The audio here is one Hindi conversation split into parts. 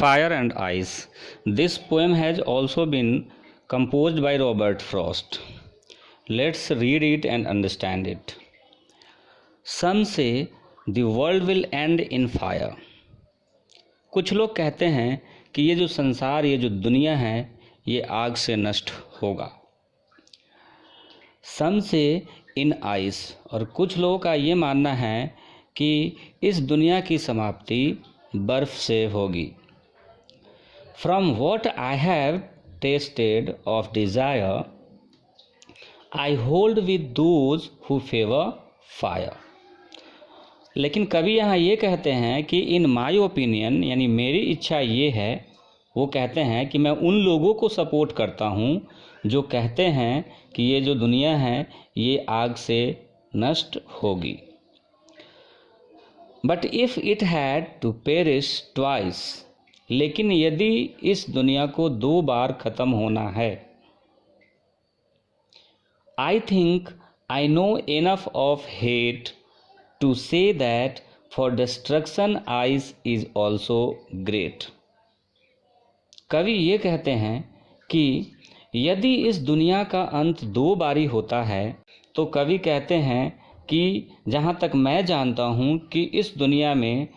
Fire and Ice. This poem has also been composed by Robert Frost. Let's read it and understand it. Some say the world will end in fire. कुछ लोग कहते हैं कि ये जो संसार, ये जो दुनिया है, ये आग से नष्ट होगा. Some say in ice. और कुछ लोगों का ये मानना है कि इस दुनिया की समाप्ति बर्फ से होगी. From what I have tasted of desire, I hold with those who favor fire. लेकिन कवि यहाँ ये कहते हैं कि इन माय ओपिनियन, यानी मेरी इच्छा ये है, वो कहते हैं कि मैं उन लोगों को सपोर्ट करता हूँ जो कहते हैं कि ये जो दुनिया है ये आग से नष्ट होगी. But if it had to perish twice, लेकिन यदि इस दुनिया को 2 बार ख़त्म होना है, I think I know enough of hate to say that for destruction ice is also great. कवि ये कहते हैं कि यदि इस दुनिया का अंत 2 बारी होता है, तो कवि कहते हैं कि जहाँ तक मैं जानता हूँ कि इस दुनिया में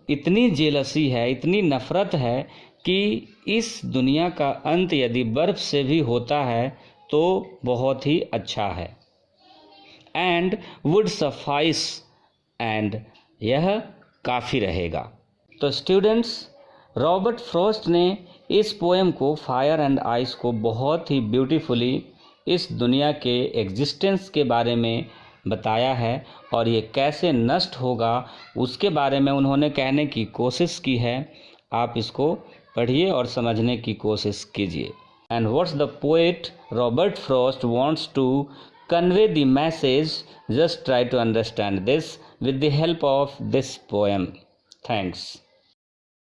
इतनी जेलसी है, इतनी नफ़रत है कि इस दुनिया का अंत यदि बर्फ़ से भी होता है तो बहुत ही अच्छा है. एंड वुड सफाइस, एंड यह काफ़ी रहेगा. तो स्टूडेंट्स, रॉबर्ट फ्रॉस्ट ने इस पोएम को, फायर एंड आइस को, बहुत ही ब्यूटीफुली इस दुनिया के एग्जिस्टेंस के बारे में बताया है और ये कैसे नष्ट होगा उसके बारे में उन्होंने कहने की कोशिश की है. आप इसको पढ़िए और समझने की कोशिश कीजिए. And what's the poet Robert Frost wants to convey the message, just try to understand this with the help of this poem. Thanks.